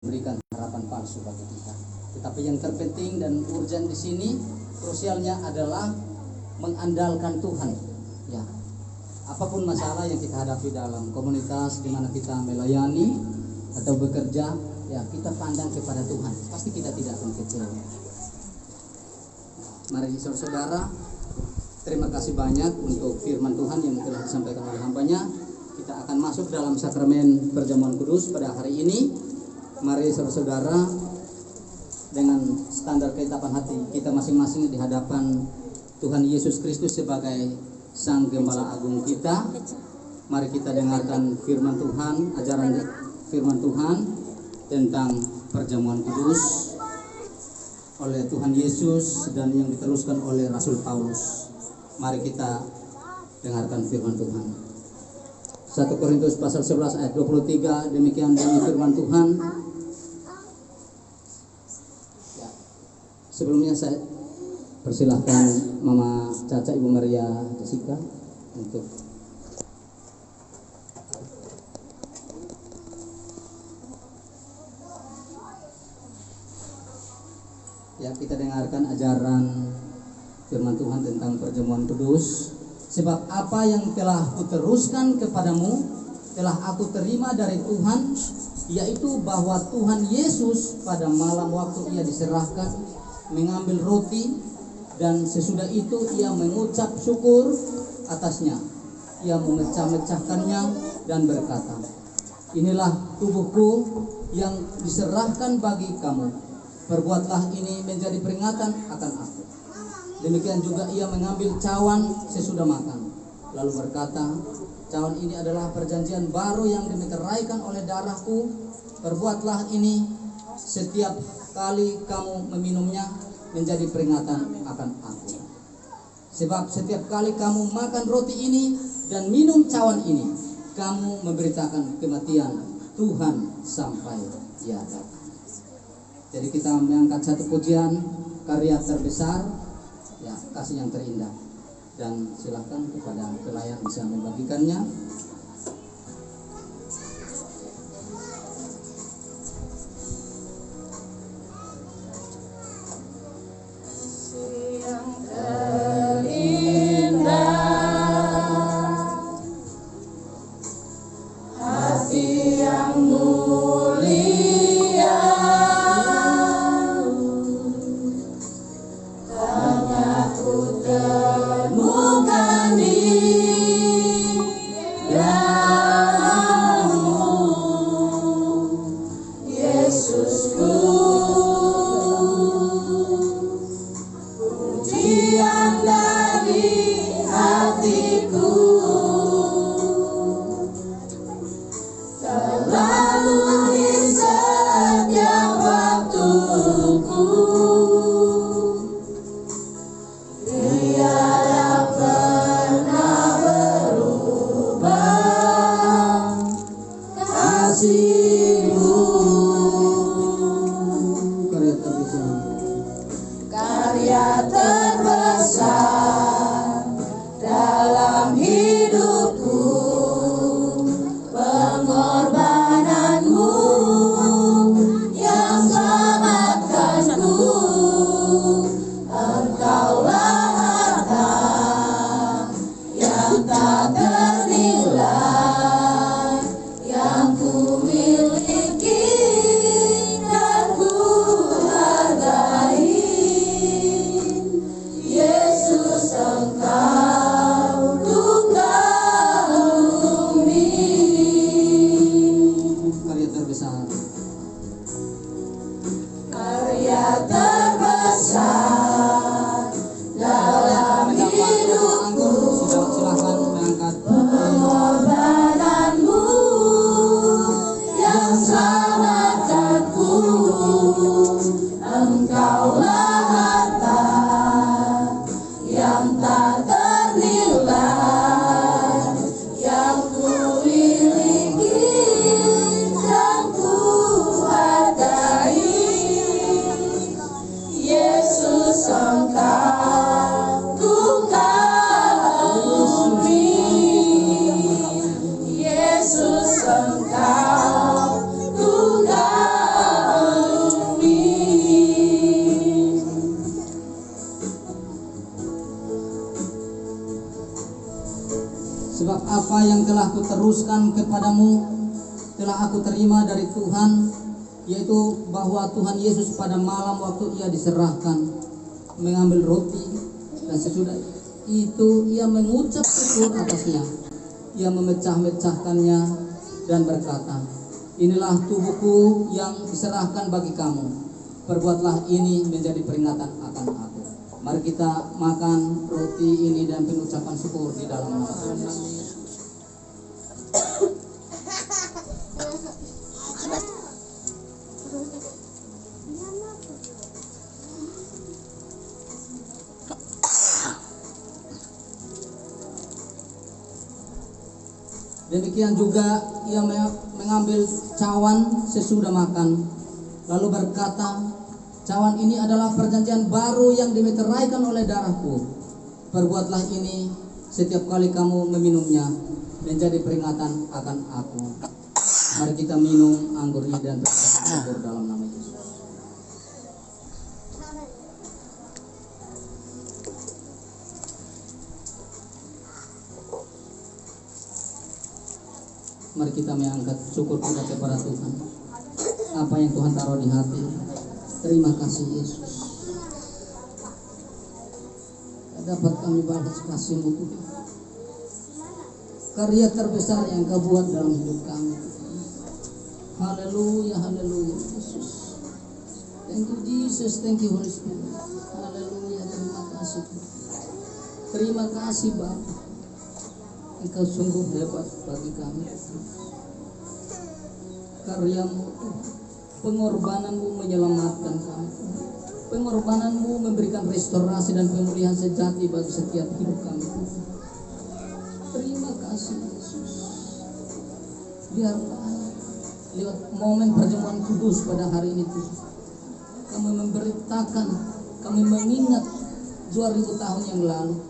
memberikan harapan palsu bagi kita. Tetapi yang terpenting dan urgent di sini, krusialnya adalah mengandalkan Tuhan. Ya, apapun masalah yang kita hadapi dalam komunitas di mana kita melayani atau bekerja, ya kita pandang kepada Tuhan. Pasti kita tidak akan kecewa. Mari saudara, terima kasih banyak untuk firman Tuhan yang telah disampaikan oleh hambanya. Kita akan masuk dalam sakramen perjamuan kudus pada hari ini. Mari saudara-saudara, dengan standar ketaatan hati kita masing-masing di hadapan Tuhan Yesus Kristus sebagai Sang Gembala Agung kita, mari kita dengarkan firman Tuhan, ajaran firman Tuhan tentang perjamuan kudus oleh Tuhan Yesus dan yang diteruskan oleh Rasul Paulus. Mari kita dengarkan firman Tuhan. 1 Korintus pasal 11 ayat 23, demikian bunyi firman Tuhan. Sebelumnya saya persilahkan Mama Caca, Ibu Maria Jessica untuk ya kita dengarkan ajaran firman Tuhan tentang perjamuan kudus. Sebab apa yang telah kuteruskan kepadamu telah aku terima dari Tuhan, yaitu bahwa Tuhan Yesus pada malam waktu ia diserahkan mengambil roti, dan sesudah itu ia mengucap syukur atasnya. Ia memecah-mecahkannya dan berkata, inilah tubuhku yang diserahkan bagi kamu. Perbuatlah ini menjadi peringatan akan aku. Demikian juga ia mengambil cawan sesudah makan, lalu berkata, cawan ini adalah perjanjian baru yang dimeteraikan oleh darahku. Perbuatlah ini setiap kali kamu meminumnya menjadi peringatan akan aku. Sebab setiap kali kamu makan roti ini dan minum cawan ini, kamu memberitakan kematian Tuhan sampai Ia datang. Jadi kita mengangkat satu pujian, karya terbesar, ya kasih yang terindah. Dan silakan kepada pelayan bisa membagikannya. telah kuteruskan kepadamu telah aku terima dari Tuhan, yaitu bahwa Tuhan Yesus pada malam waktu ia diserahkan mengambil roti, dan sesudah itu ia mengucap syukur atasnya. Ia memecah-mecahkannya dan berkata, inilah tubuhku yang diserahkan bagi kamu. Perbuatlah ini menjadi peringatan akan aku. Mari kita makan roti ini dan pengucapan syukur di dalam nama Yesus. Demikian juga ia mengambil cawan sesudah makan, lalu berkata, cawan ini adalah perjanjian baru yang dimeteraikan oleh darahku. Perbuatlah ini setiap kali kamu meminumnya menjadi peringatan akan aku. Mari kita minum anggur ini dan bersyukur dalam nama Yesus. Mari kita mengangkat syukur kita kepada Tuhan. Apa yang Tuhan taruh di hati. Terima kasih Yesus. Dapat kami balas kasih-Mu Tuhan. Karya terbesar yang Kau buat dalam hidup kami. Haleluya, haleluya Yesus. Thank you Jesus, thank you Holy Spirit. Haleluya, terima kasih Tuhan. Terima kasih Bapa. Engkau sungguh hebat bagi kami. Karya-Mu, pengorbanan-Mu menyelamatkan kami. Pengorbanan-Mu memberikan restorasi dan pemulihan sejati bagi setiap hidup kami. Terima kasih Yesus. Biarlah lewat momen perjamuan kudus pada hari ini Tuhan, kami memberitakan, kami mengingat 2000 tahun yang lalu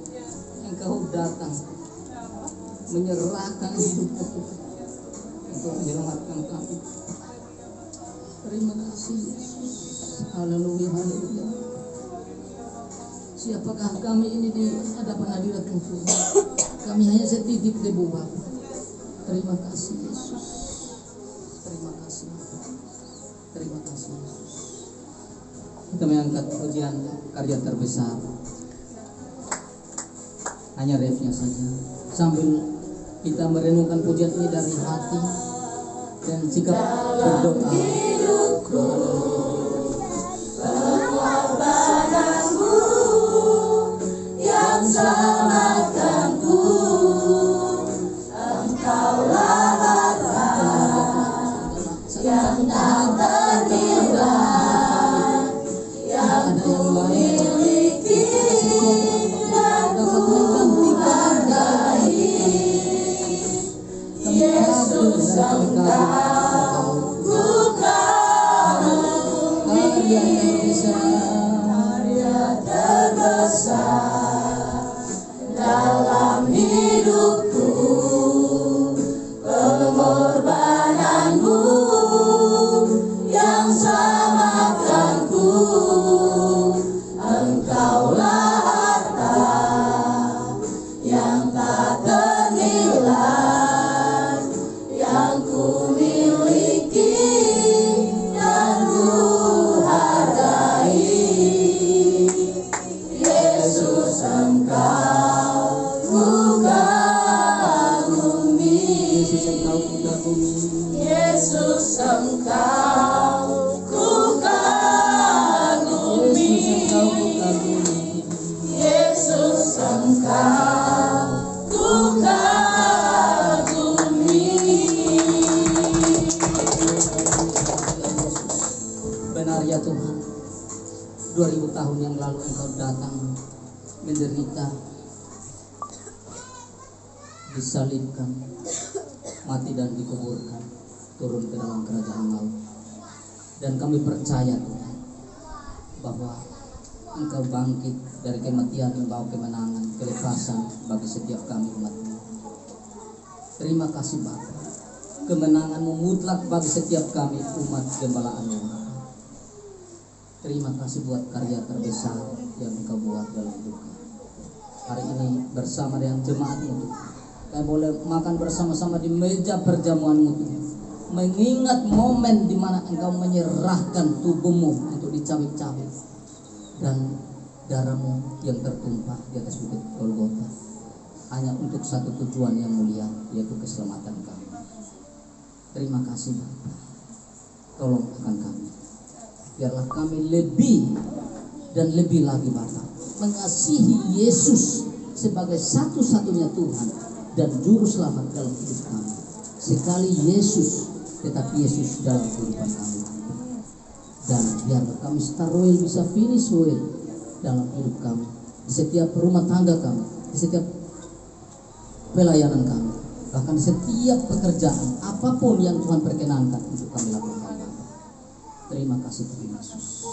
Engkau datang menyerahkan hidup Tuhan untuk menyelamatkan kami. Terima kasih Yesus. Haleluya, haleluya. Siapakah kami ini di hadapan hadirat Tuhan? Kami hanya setitik debu Bapa. Terima kasih Yesus. Terima kasih. Terima kasih Yesus. Kita mengangkat pujian karya terbesar. Hanya refnya saja. Sambil kita merenungkan pujian ini dari hati dan sikap berdoa. Pengorbananmu yang selamatkanku, Engkaulah harta yang tak ternilai, yang ku miliki dan ku hargai. Yesus Engkau ku kagumi, karya terbesar dalam hidupku. Pengorbananmu yang selamatkanku, Engkaulah harta yang tak ternilai, yang ku miliki dan ku hargai. Yesus Engkau ku kagumi, Yesus Engkau ku kagumi. Yesus Engkau ku kagumi, Yesus Engkau ku kagumi. Benar ya Tuhan, 2000 tahun yang lalu Engkau datang menderita, disalibkan, mati dan dikuburkan, turun ke dalam kerajaan maut. Dan kami percaya Tuhan bahwa Engkau bangkit dari kematian membawa kemenangan, kelepasan bagi setiap kami umat-Mu. Terima kasih Bapa, kemenangan-Mu mutlak bagi setiap kami umat gembalaan-Mu. Terima kasih buat karya terbesar yang Engkau buat dalam hidup kami. Hari ini bersama dengan jemaat-Mu Tuhan, Kami boleh makan bersama-sama di meja perjamuan-Mu Tuhan. Mengingat momen di mana Engkau menyerahkan tubuh-Mu untuk dicabik-cabik dan darah-Mu yang tertumpah di atas bukit Golgota hanya untuk satu tujuan yang mulia, yaitu keselamatan kami. Terima kasih Bapa. Tolong akan kami. Biarlah kami lebih dan lebih lagi Bapa mengasihi Yesus sebagai satu-satunya Tuhan dan juru selamat dalam hidup kami. Sekali Yesus, tetap Yesus dalam kehidupan kami. Dan biarlah kami Star Royal bisa finish well dalam hidup kami, di setiap rumah tangga kami, di setiap pelayanan kami, bahkan di setiap pekerjaan apapun yang Tuhan perkenankan untuk kami lakukan. Terima kasih Tuhan Yesus.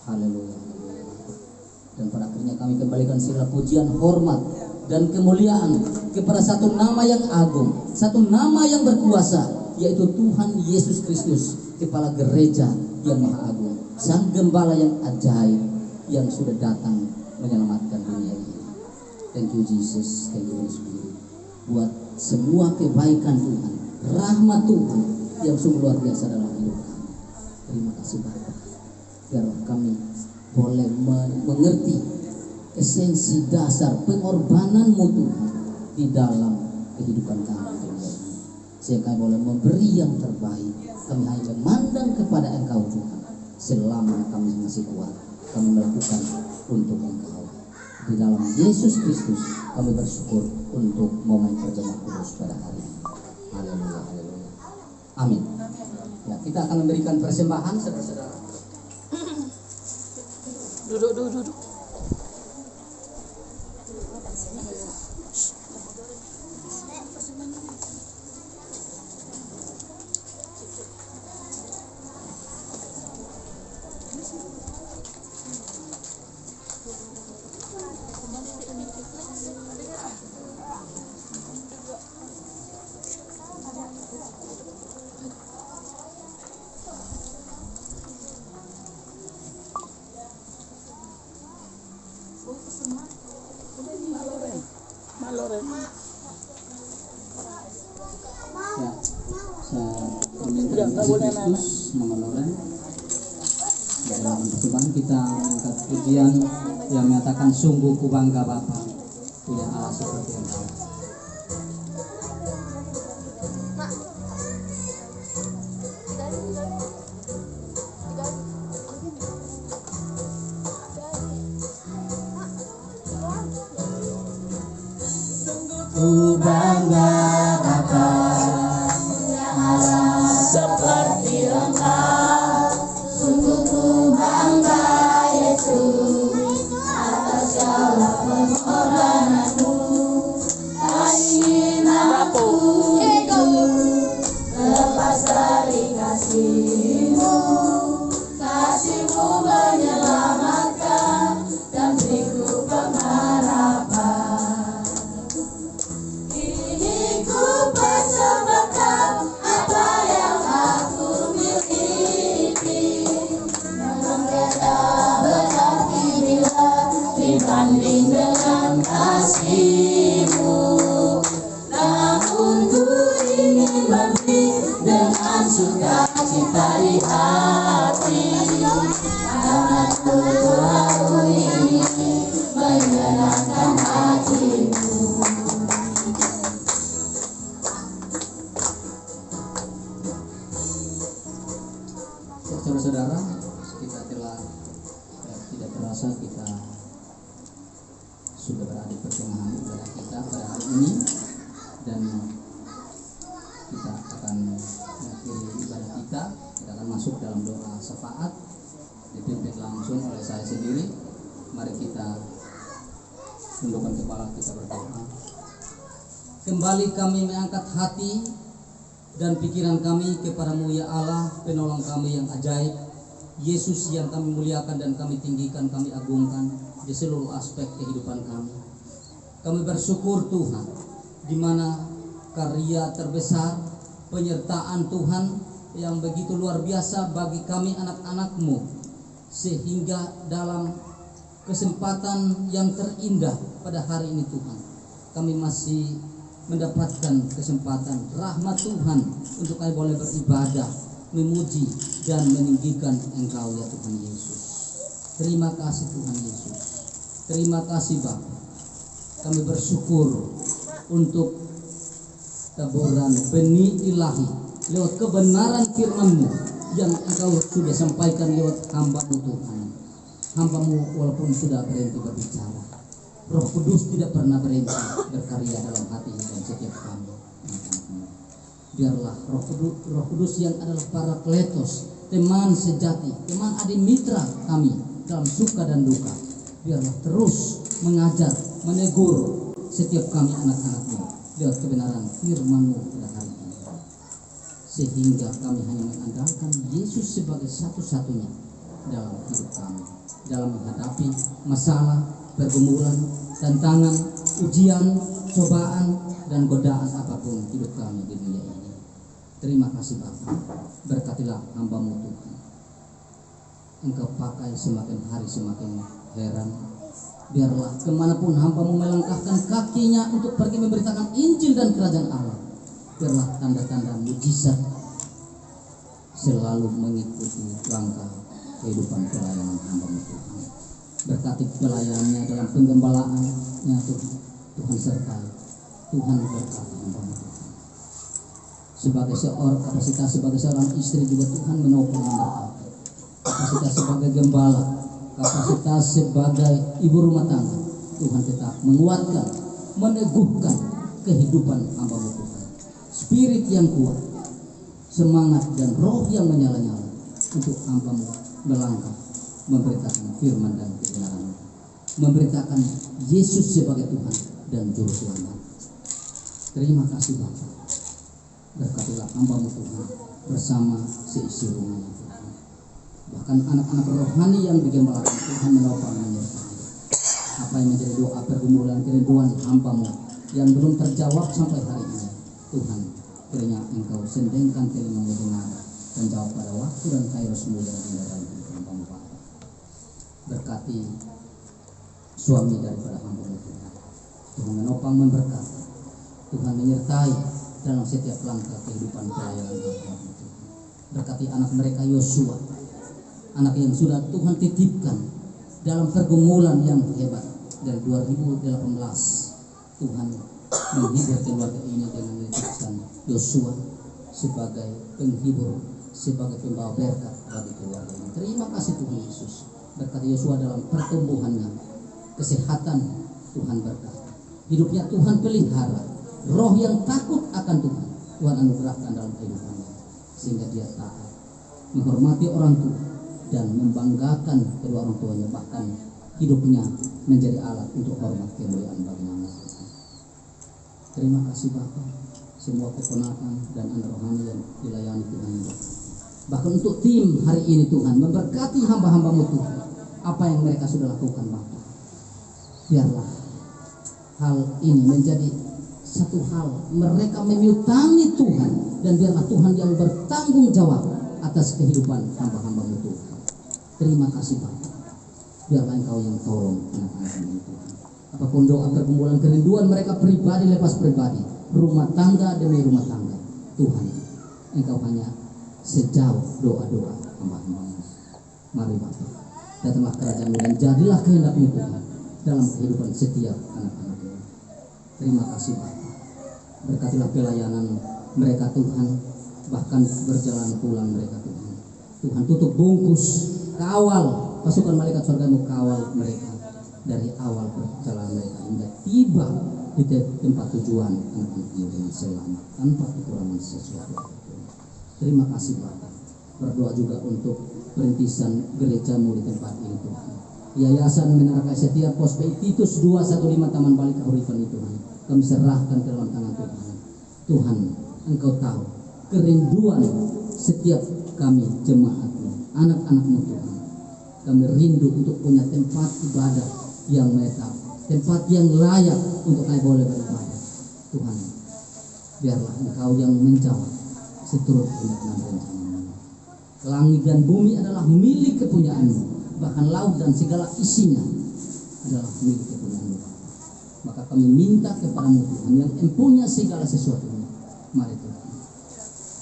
Haleluya. Dan pada akhirnya kami kembalikan segala pujian, hormat, dan kemuliaan kepada satu nama yang agung, satu nama yang berkuasa, yaitu Tuhan Yesus Kristus, Kepala Gereja yang Maha Agung, Sang Gembala yang ajaib, yang sudah datang menyelamatkan dunia ini. Thank you Jesus, thank you Holy Spirit, buat semua kebaikan Tuhan, rahmat Tuhan yang sungguh luar biasa dalam hidup kami. Terima kasih Bapa. Biar kami boleh mengerti esensi dasar pengorbanan-Mu Tuhan di dalam kehidupan kami. Sehingga kami boleh memberi yang terbaik. Kami hanya memandang kepada Engkau Tuhan. Selama kami masih kuat, kami melakukan untuk Engkau. Di dalam Yesus Kristus kami bersyukur untuk momen perjamuan kudus pada hari ini. Haleluya, haleluya. Amin. Ya, kita akan memberikan persembahan saudara-saudara. Duduk. Ya, saya meminta Kristus Mama Loren dalam persembahan kita mengangkat pujian yang menyatakan sungguh ku bangga Bapa punya Allah seperti Engkau. Ku bangga Bapa punya Allah seperti Engkau. Sungguh ku bangga Yesus atas segala pengorbananmu. Tak ingin aku hidup lepas dari kasih-Mu. Kasih-Mu menyelamatkan dan beriku pengharapan. Persembahkan apa yang aku miliki, namun tiada berarti bila dibanding dengan kasih-Mu. Namun ku ingin memberi dengan sukacita di hati, karena ku tahu ini menyenangkan hati-Mu. Saudara-saudara, kita telah tidak terasa kita sudah berada di pertengahan ibadah kita pada hari ini, dan kita akan mengakhiri ibadah kita. Kita akan masuk dalam doa syafaat dipimpin langsung oleh saya sendiri. Mari kita tundukkan kepala, kita berdoa. Kembali kami mengangkat hati dan pikiran kami kepadamu ya Allah, penolong kami yang ajaib, Yesus yang kami muliakan dan kami tinggikan, kami agungkan di seluruh aspek kehidupan kami. Kami bersyukur Tuhan, di mana karya terbesar penyertaan Tuhan yang begitu luar biasa bagi kami anak-anak-Mu, sehingga dalam kesempatan yang terindah pada hari ini Tuhan, kami masih mendapatkan kesempatan rahmat Tuhan untuk kami boleh beribadah, memuji dan meninggikan Engkau ya Tuhan Yesus. Terima kasih Tuhan Yesus. Terima kasih Bapa. Kami bersyukur untuk taburan benih ilahi lewat kebenaran firman-Mu yang Engkau sudah sampaikan lewat hamba-Mu Tuhan. Hamba-Mu walaupun sudah berhenti berbicara, Roh Kudus tidak pernah berhenti berkarya dalam hati dan setiap kami. Biarlah Roh Kudus yang adalah Parakletos, teman sejati, teman adik mitra kami dalam suka dan duka, biarlah terus mengajar, menegur setiap kami anak-anak-Mu lewat kebenaran firman-Mu pada hari ini, sehingga kami hanya mengandalkan Yesus sebagai satu-satunya dalam hidup kami, dalam menghadapi masalah, pergumulan, tantangan, ujian, cobaan, dan godaan apapun hidup kami di dunia ini. Terima kasih Bapa. Berkatilah hamba-Mu Tuhan. Engkau pakai semakin hari semakin heran. Biarlah kemanapun hamba-Mu melangkahkan kakinya untuk pergi memberitakan Injil dan kerajaan Allah, biarlah tanda-tanda mujizat selalu mengikuti langkah kehidupan pelayanan hamba-Mu Tuhan. Berkati pelayanannya dalam penggembalaannya Tuhan sertai. Tuhan berkati hamba-Mu Tuhan. Sebagai seorang istri juga Tuhan menopang memberkati. Kapasitas sebagai gembala, kapasitas sebagai ibu rumah tangga, Tuhan tetap menguatkan, meneguhkan kehidupan hamba-Mu Tuhan. Spirit yang kuat, semangat dan roh yang menyala-nyala untuk hamba-Mu melangkah memberitakan firman dan kebenaran, memberitakan Yesus sebagai Tuhan dan Juru Selamat. Terima kasih Bapa. Berkatilah hamba-Mu Tuhan bersama seisi rumahnya Tuhan. Bahkan anak-anak rohani yang digembalakan Tuhan menopang menyertai. Apa yang menjadi doa pergumulan kerinduan hamba-Mu yang belum terjawab sampai hari ini, Tuhan, kiranya Engkau sendengkan telinga mendengar dan jawab pada waktu dan kairos-Mu yang indah dalam hidup hamba-Mu Bapa. Berkati suami daripada hamba-Mu Tuhan. Tuhan menopang memberkati. Tuhan menyertai dalam setiap langkah kehidupan pelayanan hamba-Mu Tuhan. Berkati anak mereka Yosua, anak yang sudah Tuhan titipkan dalam pergumulan yang hebat. Dari 2018 Tuhan menghibur keluarga ini dengan menitipkan Yosua sebagai penghibur, sebagai pembawa berkat bagi keluarga ini. Terima kasih Tuhan Yesus. Berkati Yosua dalam pertumbuhannya, kesehatan Tuhan berkati, hidupnya Tuhan pelihara, roh yang takut akan Tuhan anugerahkan dalam kehidupannya, sehingga dia taat, menghormati orang tua dan membanggakan kedua orang tuanya, bahkan hidupnya menjadi alat untuk hormat kemuliaan bagi nama Tuhan. Terima kasih Bapa, semua keponakan dan anak rohani yang dilayani Tuhan. Bahkan untuk tim hari ini Tuhan, memberkati hamba-hamba-Mu Tuhan, apa yang mereka sudah lakukan Bapa, biarlah hal ini menjadi satu hal mereka menyutangi Tuhan, dan biarlah Tuhan yang bertanggung jawab atas kehidupan hamba-hamba-Mu Tuhan. Terima kasih Bapa. Biarlah Engkau yang tolong anak-anak-Mu Tuhan. Apapun doa pergumulan kerinduan mereka pribadi lepas pribadi, rumah tangga demi rumah tangga, Tuhan, Engkau hanya sejauh doa-doa hamba-hamba-Mu. Mari Bapa, datanglah kerajaan-Mu dan jadilah kehendak-Mu Tuhan dalam kehidupan setiap anak-anak-Mu. Terima kasih Bapa. Berkatilah pelayanan mereka Tuhan, bahkan berjalan pulang mereka Tuhan. Tuhan tutup bungkus, kawal pasukan malaikat surga-Mu, kawal mereka dari awal perjalanan mereka hingga tiba di tempat tujuan anak-anak-Mu dengan selamat tanpa kekurangan sesuatu. Terima kasih Bapa. Berdoa juga untuk perintisan gereja-Mu di tempat ini Tuhan. Yayasan Menara Kasih Setia Pos PI Titus 215 Taman Balik Kahuripan itu Tuhan, kami serahkan ke dalam tangan Tuhan. Tuhan, Engkau tahu kerinduan setiap kami jemaat-Mu, anak-anak-Mu Tuhan. Kami rindu untuk punya tempat ibadah yang menetap, tempat yang layak untuk kami boleh beribadah. Tuhan, biarlah Engkau yang menjawab seturut kehendak dan rencana-Mu. Langit dan bumi adalah milik kepunyaan-Mu, bahkan laut dan segala isinya adalah milik kepunyaan-Mu. Maka kami minta kepadamu Tuhan yang mempunyai segala sesuatunya. Mari Tuhan,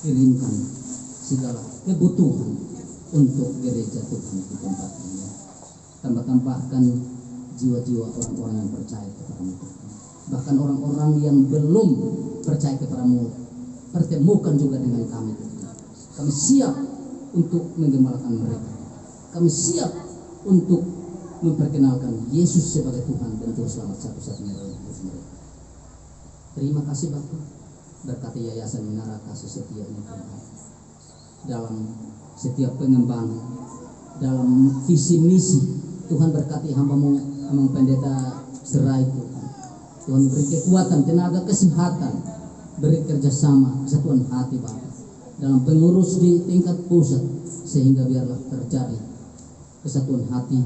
kirimkan segala kebutuhan untuk gereja Tuhan di tempat ini. Tambah-tambahkan jiwa-jiwa orang-orang yang percaya kepadamu Tuhan. Bahkan orang-orang yang belum percaya kepadamu, pertemukan juga dengan kami Tuhan. Kami siap untuk menggembalakan mereka. Kami siap untuk memperkenalkan Yesus sebagai Tuhan dan Juru Selamat satu-satunya dalam hidup mereka. Terima kasih Bapak, berkati Yayasan Menara Kasih Setia ini Tuhan, dalam setiap pengembangan, dalam visi misi. Tuhan berkati hamba-Mu, Amang Pendeta Serai Tuhan. Tuhan beri kekuatan, tenaga, kesehatan, beri kerjasama, kesatuan hati Bapak dalam pengurus di tingkat pusat, sehingga biarlah terjadi kesatuan hati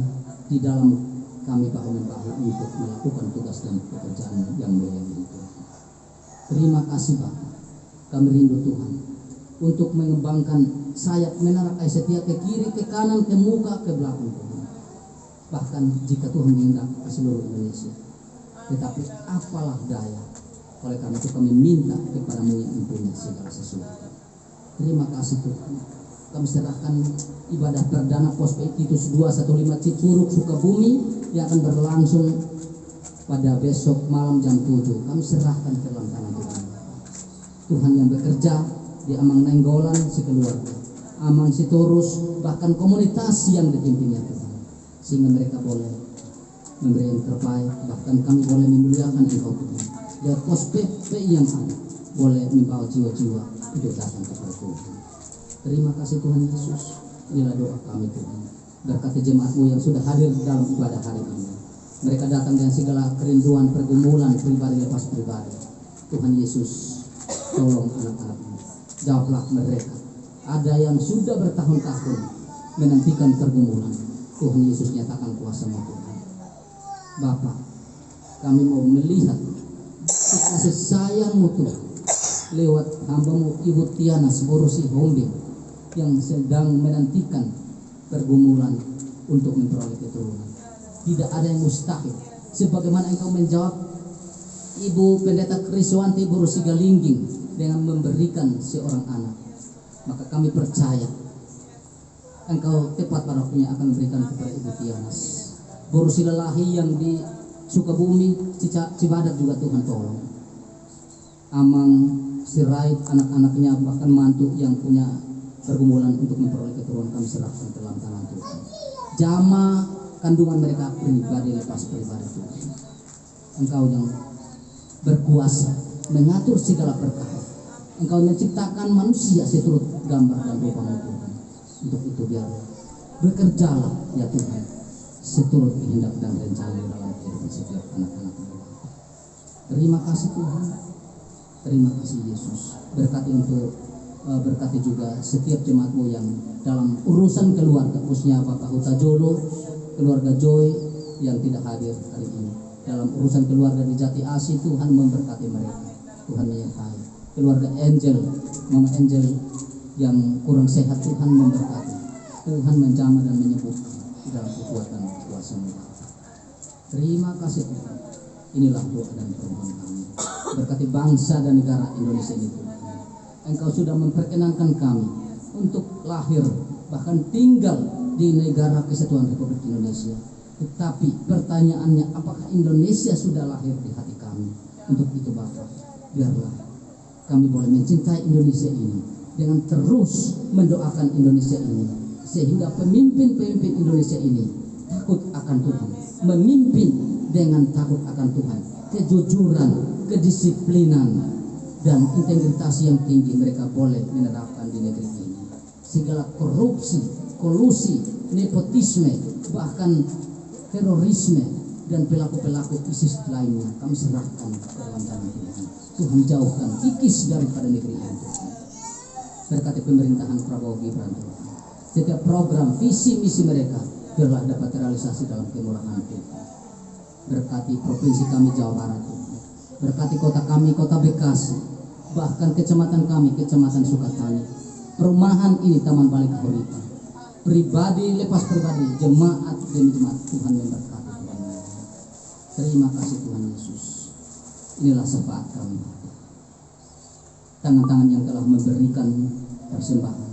di dalam kami bahu-membahu untuk melakukan tugas dan pekerjaan yang mulia ini Tuhan. Terima kasih Bapak, kami rindu Tuhan untuk mengembangkan sayap Menara Kasih Setia ke kiri, ke kanan, ke muka, ke belakang Tuhan. Bahkan jika Tuhan mengendap ke seluruh Indonesia, tetapi apalah daya. Oleh karena itu kami minta kepadamu yang mempunyai segala sesuatu. Terima kasih Tuhan. Kami serahkan ibadah perdana Pospei Titus 215 Cicurug Sukabumi yang akan berlangsung pada besok malam jam 7. Kami serahkan ke dalam tangan Tuhan. Tuhan yang bekerja di Amang Nainggolan sekeluarga, Amang Sitorus, bahkan komunitas yang dipimpinnya Tuhan, sehingga mereka boleh memberi yang terbaik. Bahkan kami boleh memuliakan Engkau Tuhan. Dan Pospei yang ada boleh membawa jiwa-jiwa itu datang kepada Tuhan. Terima kasih Tuhan Yesus. Inilah doa kami Tuhan. Berkati jemaat-Mu yang sudah hadir dalam ibadah hari ini. Mereka datang dengan segala kerinduan, pergumulan pribadi lepas pribadi. Tuhan Yesus, tolong anak-anak-Mu. Jawablah mereka. Ada yang sudah bertahun-tahun menantikan pergumulan. Tuhan Yesus nyatakan kuasa-Mu Tuhan. Bapa, kami mau melihat kasih sayang-Mu Tuhan lewat hamba-Mu Ibu Tiana Seborusi Hombing yang sedang menantikan pergumulan untuk memperoleh keturunan. Tidak ada yang mustahil. Sebagaimana Engkau menjawab Ibu Pendeta Kriswanti Borusi Galingging dengan memberikan seorang anak, maka kami percaya Engkau tepat pada waktunya akan memberikan kepada Ibu Tianas Borusi Lelahi yang di Sukabumi, Cibadak juga Tuhan tolong. Amang Sirait, anak-anaknya, bahkan mantu yang punya pergumulan untuk memperoleh keturunan, kami serahkan ke dalam tangan Tuhan. Jama kandungan mereka pribadi lepas pribadi Tuhan. Engkau yang berkuasa mengatur segala perkara. Engkau menciptakan manusia seturut gambar dan rupa-Mu Tuhan. Untuk itu biar bekerjalah ya Tuhan seturut kehendak dan rencana dalam kehidupan setiap anak-anak-Mu. Terima kasih Tuhan. Terima kasih Yesus. Berkati juga setiap jemaat-Mu yang dalam urusan keluarga, khususnya Bapak Huta Jolo, keluarga Joy yang tidak hadir hari ini. Dalam urusan keluarga di Jati Asih, Tuhan memberkati mereka. Tuhan menyertai. Keluarga Angel, Mama Angel yang kurang sehat, Tuhan memberkati. Tuhan menjamah dan menyembuhkan dalam kekuatan kuasa-Mu. Terima kasih Tuhan. Inilah doa dan permohonan kami. Berkati bangsa dan negara Indonesia ini Tuhan. Engkau sudah memperkenankan kami untuk lahir bahkan tinggal di negara kesatuan Republik Indonesia. Tetapi pertanyaannya, apakah Indonesia sudah lahir di hati kami? Untuk itu Bapak, biarlah kami boleh mencintai Indonesia ini dengan terus mendoakan Indonesia ini, sehingga pemimpin-pemimpin Indonesia ini takut akan Tuhan, memimpin dengan takut akan Tuhan, kejujuran, kedisiplinan, dan integritas yang tinggi mereka boleh menerapkan di negeri ini. Segala korupsi, kolusi, nepotisme, bahkan terorisme dan pelaku-pelaku ISIS lainnya kami serahkan ke dalam tangan Tuhan. Tuhan jauhkan, kikis daripada negeri ini Tuhan. Berkati pemerintahan Prabowo Gibran Tuhan. Setiap program, visi misi mereka biarlah dapat terrealisasi dalam kemurahan Tuhan. Berkati provinsi kami Jawa Barat Tuhan. Berkati kota kami, kota Bekasi, bahkan kecamatan kami, kecamatan Sukatani. Perumahan ini Taman Balik Horita. Pribadi lepas pribadi, jemaat demi jemaat, Tuhan memberkati Tuhan. Terima kasih Tuhan Yesus. Inilah syafaat kami, Bapa. Tangan-tangan yang telah memberikan persembahan.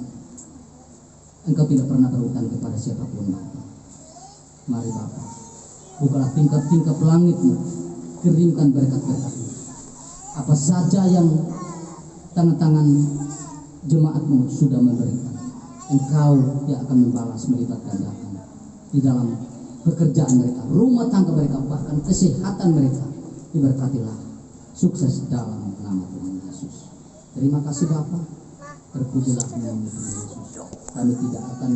Engkau tidak pernah berhutang kepada siapapun, Bapa. Mari Bapa, bukalah tingkap-tingkap langit-Mu, kirimkan berkat-berkat-Mu. Apa saja yang tangan-tangan jemaat-Mu sudah memberikan, Engkau yang akan membalas melipat gandakan di dalam pekerjaan mereka, rumah tangga mereka, bahkan kesehatan mereka. Diberkatilah, sukses dalam nama Tuhan Yesus. Terima kasih Bapa, terpujilah nama Tuhan Yesus. Kami tidak akan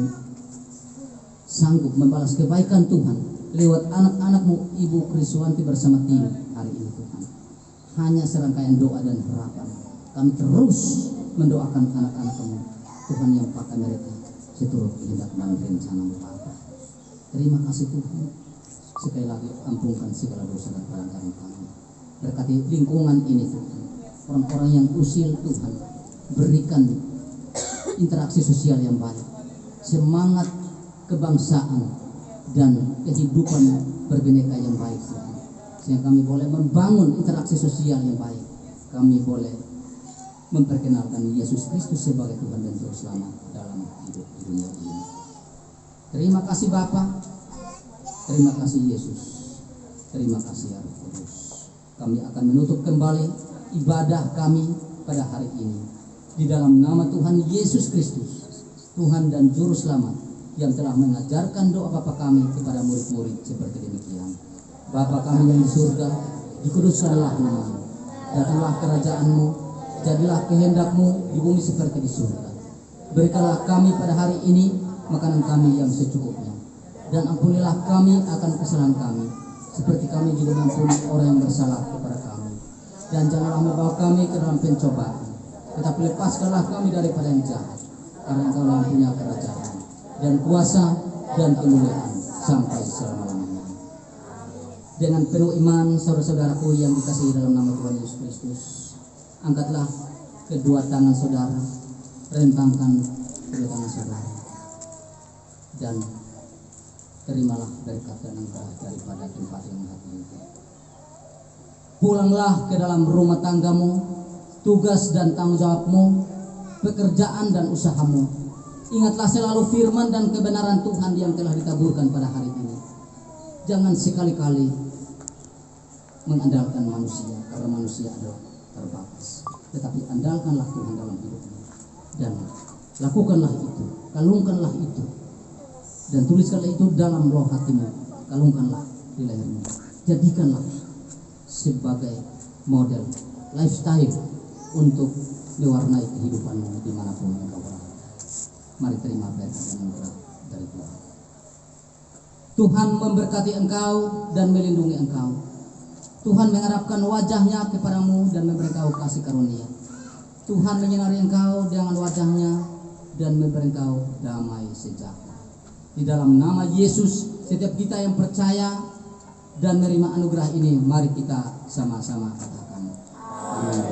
sanggup membalas kebaikan Tuhan lewat anak-anak-Mu Ibu Kriswanti bersama tim hari ini Tuhan. Hanya serangkaian doa dan harapan. Kami terus mendoakan anak-anak-Mu Tuhan yang pakai mereka seturut kehendak dan rencana-Mu Bapa. Terima kasih Tuhan. Sekali lagi ampunkan segala dosa dan pelanggaran kami. Berkati lingkungan ini Tuhan. Orang-orang yang usil Tuhan, berikan interaksi sosial yang baik, semangat kebangsaan dan kehidupan berbineka yang baik Tuhan. Sehingga kami boleh membangun interaksi sosial yang baik. Kami boleh memperkenalkan Yesus Kristus sebagai Tuhan dan Juru Selamat dalam hidup di dunia ini. Terima kasih Bapa, terima kasih Yesus, terima kasih ya Roh Kudus. Kami akan menutup kembali ibadah kami pada hari ini di dalam nama Tuhan Yesus Kristus, Tuhan dan Juru Selamat yang telah mengajarkan doa Bapa kami kepada murid-murid seperti demikian. Bapa kami yang di surga, dikuduskanlah nama-Mu, datanglah kerajaan-Mu, jadilah kehendak-Mu di bumi seperti di surga. Berikanlah kami pada hari ini makanan kami yang secukupnya, dan ampunilah kami akan kesalahan kami, seperti kami juga mengampuni orang yang bersalah kepada kami. Dan janganlah membawa kami ke dalam pencobaan, tetapi lepaskanlah kami daripada yang jahat, karena Engkau yang punya kerajaan dan kuasa dan kemuliaan sampai selama-lamanya. Dengan penuh iman, saudara-saudaraku yang dikasihi dalam nama Tuhan Yesus Kristus, angkatlah kedua tangan saudara, rentangkan kedua tangan saudara, dan terimalah berkat dan anugerah daripada tempat yang hati itu. Pulanglah ke dalam rumah tanggamu, tugas dan tanggung jawabmu, pekerjaan dan usahamu. Ingatlah selalu firman dan kebenaran Tuhan yang telah ditaburkan pada hari ini. Jangan sekali-kali mengandalkan manusia, karena manusia adalah terbatas. Tetapi andalkanlah Tuhan dalam hidupmu, dan lakukanlah itu, kalungkanlah itu, dan tuliskanlah itu dalam roh hatimu, kalungkanlah di lehermu. Jadikanlah sebagai model lifestyle untuk mewarnai kehidupanmu dimanapun engkau berada. Mari terima berkat dan anugerah dari Tuhan. Tuhan memberkati engkau dan melindungi engkau. Tuhan mengharapkan wajahnya kepadamu dan memberi engkau kasih karunia. Tuhan menyinari engkau dengan wajahnya dan memberi engkau damai sejahtera. Di dalam nama Yesus, setiap kita yang percaya dan menerima anugerah ini, mari kita sama-sama katakan amin.